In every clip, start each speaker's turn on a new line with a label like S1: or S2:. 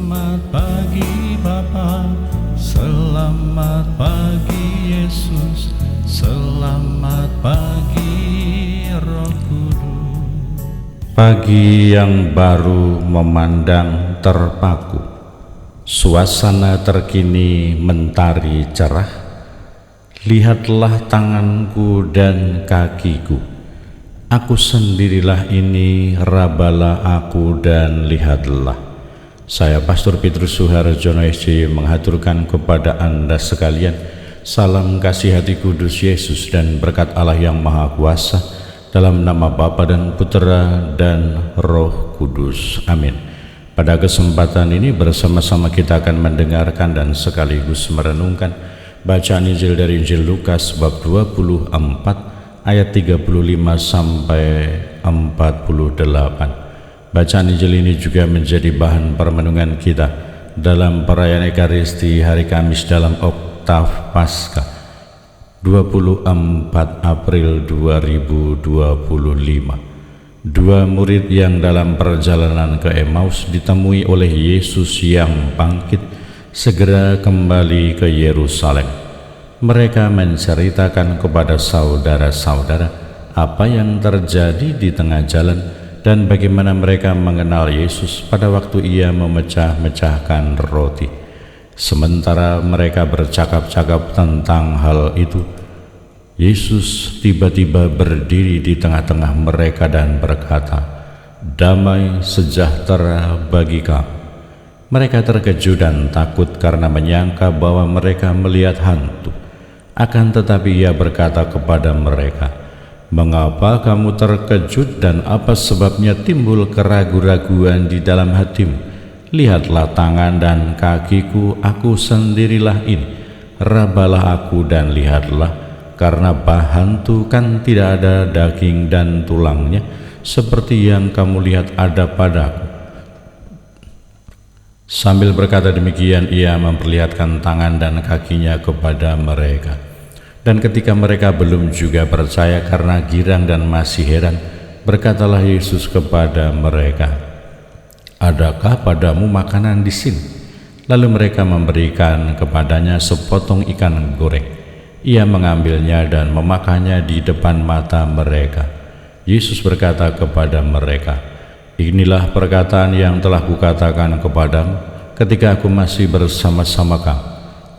S1: Selamat pagi Bapa, selamat pagi Yesus, selamat pagi Roh Kudus.
S2: Pagi yang baru memandang terpaku, suasana terkini mentari cerah. Lihatlah tanganku dan kakiku, aku sendirilah ini, rabalah aku dan lihatlah. Saya Pastor Petrus Suharjono SJ menghaturkan kepada Anda sekalian salam kasih hati kudus Yesus dan berkat Allah yang Maha Kuasa, dalam nama Bapa dan Putera dan Roh Kudus. Amin. Pada kesempatan ini bersama-sama kita akan mendengarkan dan sekaligus merenungkan bacaan Injil dari Injil Lukas bab 24 ayat 35 sampai 48. Bacaan Injil ini juga menjadi bahan permenungan kita dalam perayaan Ekaristi hari Kamis dalam oktav Paskah 24 April 2025. Dua murid yang dalam perjalanan ke Emmaus ditemui oleh Yesus yang bangkit segera kembali ke Yerusalem. Mereka menceritakan kepada saudara-saudara apa yang terjadi di tengah jalan dan bagaimana mereka mengenal Yesus pada waktu ia memecah-mecahkan roti. Sementara mereka bercakap-cakap tentang hal itu, Yesus tiba-tiba berdiri di tengah-tengah mereka dan berkata, "Damai sejahtera bagi kamu." Mereka terkejut dan takut karena menyangka bahwa mereka melihat hantu. Akan tetapi ia berkata kepada mereka, "Mengapa kamu terkejut dan apa sebabnya timbul keraguan-raguan di dalam hatimu? Lihatlah tangan dan kakiku, aku sendirilah ini. Rabalah aku dan lihatlah, karena hantu kan tidak ada daging dan tulangnya, seperti yang kamu lihat ada padaku." Sambil berkata demikian, ia memperlihatkan tangan dan kakinya kepada mereka. Dan ketika mereka belum juga percaya karena girang dan masih heran, berkatalah Yesus kepada mereka, "Adakah padamu makanan di sini?" Lalu mereka memberikan kepadanya sepotong ikan goreng. Ia mengambilnya dan memakannya di depan mata mereka. Yesus berkata kepada mereka, "Inilah perkataan yang telah kukatakan kepadamu ketika aku masih bersama-sama kamu,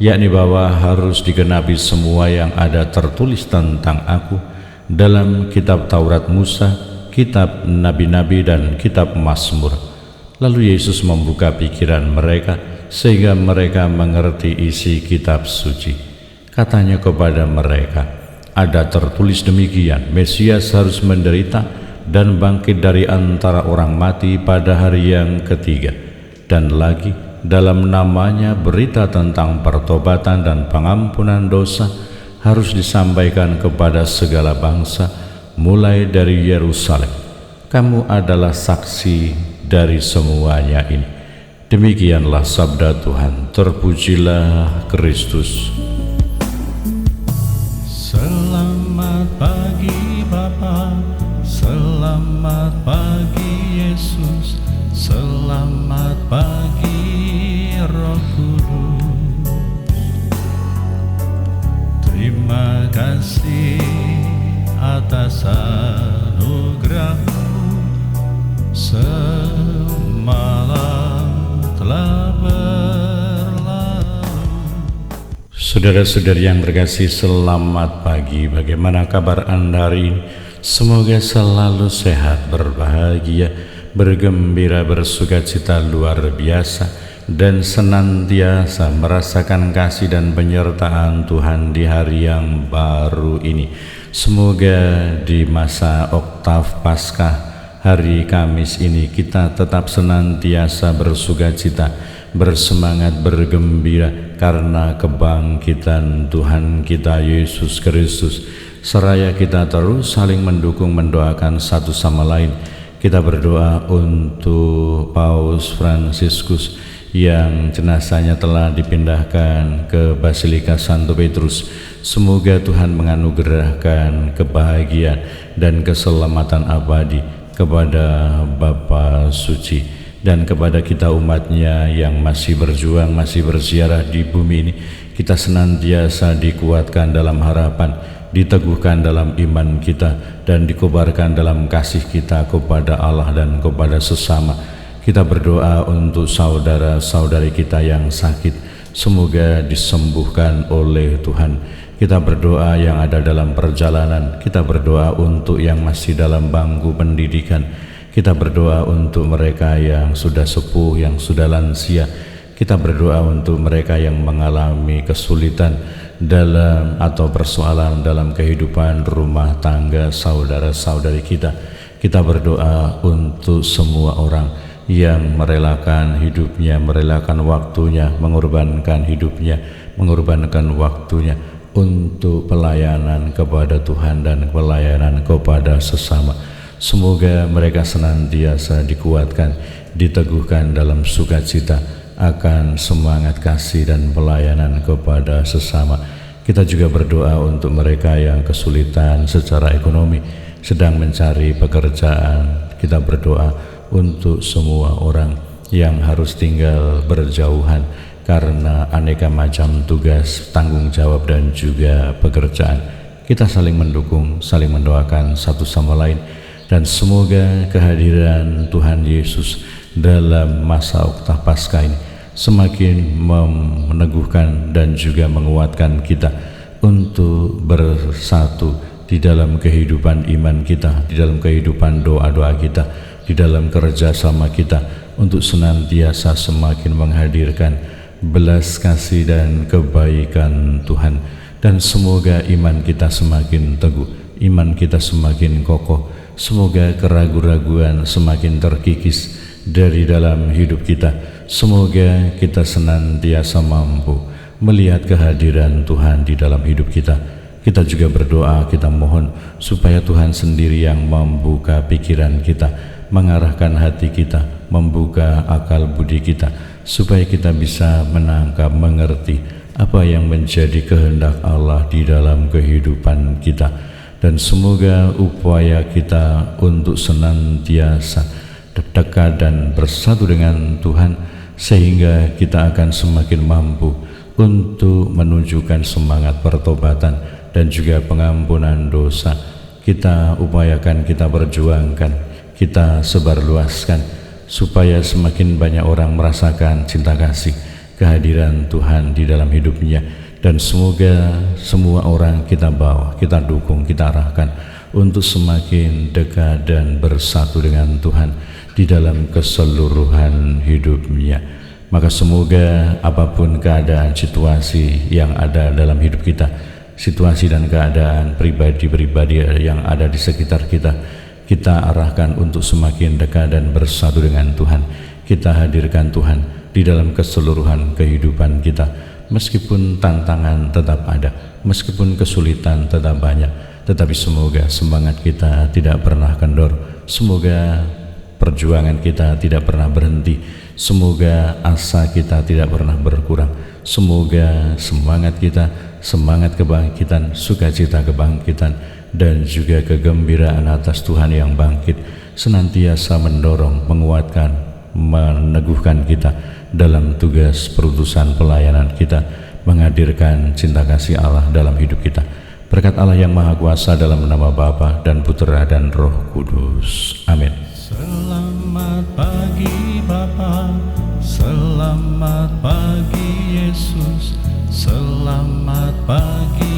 S2: yakni bahwa harus digenapi semua yang ada tertulis tentang aku dalam kitab Taurat Musa, kitab Nabi-Nabi dan kitab Mazmur." Lalu Yesus membuka pikiran mereka sehingga mereka mengerti isi kitab suci. Katanya kepada mereka, "Ada tertulis demikian, Mesias harus menderita dan bangkit dari antara orang mati pada hari yang ketiga, dan lagi dalam namanya berita tentang pertobatan dan pengampunan dosa harus disampaikan kepada segala bangsa, mulai dari Yerusalem. Kamu adalah saksi dari semuanya ini." Demikianlah sabda Tuhan. Terpujilah Kristus.
S1: Selamat pagi Bapa, selamat pagi Yesus, selamat pagi Roh Kudus. Terima kasih atas anugerah-Mu, semalam telah berlalu.
S2: Saudara-saudari yang terkasih, selamat pagi. Bagaimana kabar Anda hari ini? Semoga selalu sehat, berbahagia, bergembira, bersukacita luar biasa, dan senantiasa merasakan kasih dan penyertaan Tuhan di hari yang baru ini. Semoga di masa oktav Paskah hari Kamis ini kita tetap senantiasa bersukacita, bersemangat, bergembira karena kebangkitan Tuhan kita Yesus Kristus. Seraya kita terus saling mendukung, mendoakan satu sama lain. Kita berdoa untuk Paus Fransiskus yang jenazahnya telah dipindahkan ke Basilika Santo Petrus. Semoga Tuhan menganugerahkan kebahagiaan dan keselamatan abadi kepada Bapa Suci. dan kepada kita umatnya yang masih berjuang, masih berziarah di bumi ini, kita senantiasa dikuatkan dalam harapan, diteguhkan dalam iman kita, dan dikobarkan dalam kasih kita kepada Allah dan kepada sesama. Kita berdoa untuk saudara-saudari kita yang sakit, semoga disembuhkan oleh Tuhan. Kita berdoa yang ada dalam perjalanan, kita berdoa untuk yang masih dalam bangku pendidikan, kita berdoa untuk mereka yang sudah sepuh, yang sudah lansia. Kita berdoa untuk mereka yang mengalami kesulitan dalam atau persoalan dalam kehidupan rumah tangga saudara-saudari kita. Kita berdoa untuk semua orang yang merelakan hidupnya, merelakan waktunya, mengorbankan hidupnya, mengorbankan waktunya untuk pelayanan kepada Tuhan dan pelayanan kepada sesama. Semoga mereka senantiasa dikuatkan, diteguhkan dalam sukacita akan semangat kasih dan pelayanan kepada sesama. Kita juga berdoa untuk mereka yang kesulitan secara ekonomi, sedang mencari pekerjaan. Kita berdoa untuk semua orang yang harus tinggal berjauhan karena aneka macam tugas, tanggung jawab dan juga pekerjaan. Kita saling mendukung, saling mendoakan satu sama lain, dan semoga kehadiran Tuhan Yesus dalam masa Oktah Paskah ini semakin meneguhkan dan juga menguatkan kita untuk bersatu di dalam kehidupan iman kita, di dalam kehidupan doa-doa kita, di dalam kerjasama kita untuk senantiasa semakin menghadirkan belas kasih dan kebaikan Tuhan. Dan semoga iman kita semakin teguh, iman kita semakin kokoh. Semoga keraguan-raguan semakin terkikis dari dalam hidup kita. Semoga kita senantiasa mampu melihat kehadiran Tuhan di dalam hidup kita. Kita juga berdoa, kita mohon supaya Tuhan sendiri yang membuka pikiran kita, mengarahkan hati kita, membuka akal budi kita, supaya kita bisa menangkap, mengerti apa yang menjadi kehendak Allah di dalam kehidupan kita. Dan semoga upaya kita untuk senantiasa dekat dan bersatu dengan Tuhan, sehingga kita akan semakin mampu untuk menunjukkan semangat pertobatan dan juga pengampunan dosa. Kita upayakan, kita perjuangkan, kita sebarluaskan, supaya semakin banyak orang merasakan cinta kasih, kehadiran Tuhan di dalam hidupnya. Dan semoga semua orang kita bawa, kita dukung, kita arahkan untuk semakin dekat dan bersatu dengan Tuhan di dalam keseluruhan hidupnya. Maka semoga apapun keadaan, situasi yang ada dalam hidup kita, situasi dan keadaan pribadi-pribadi yang ada di sekitar kita, kita arahkan untuk semakin dekat dan bersatu dengan Tuhan. Kita hadirkan Tuhan di dalam keseluruhan kehidupan kita. Meskipun tantangan tetap ada, meskipun kesulitan tetap banyak, tetapi semoga semangat kita tidak pernah kendor. Semoga perjuangan kita tidak pernah berhenti. Semoga asa kita tidak pernah berkurang. Semoga semangat kita, semangat kebangkitan, sukacita kebangkitan, dan juga kegembiraan atas Tuhan yang bangkit senantiasa mendorong, menguatkan, meneguhkan kita dalam tugas perutusan pelayanan kita, menghadirkan cinta kasih Allah dalam hidup kita. Berkat Allah yang Maha Kuasa dalam nama Bapa dan Putera dan Roh Kudus. Amin.
S1: Selamat pagi Bapa, selamat pagi Yesus, selamat pagi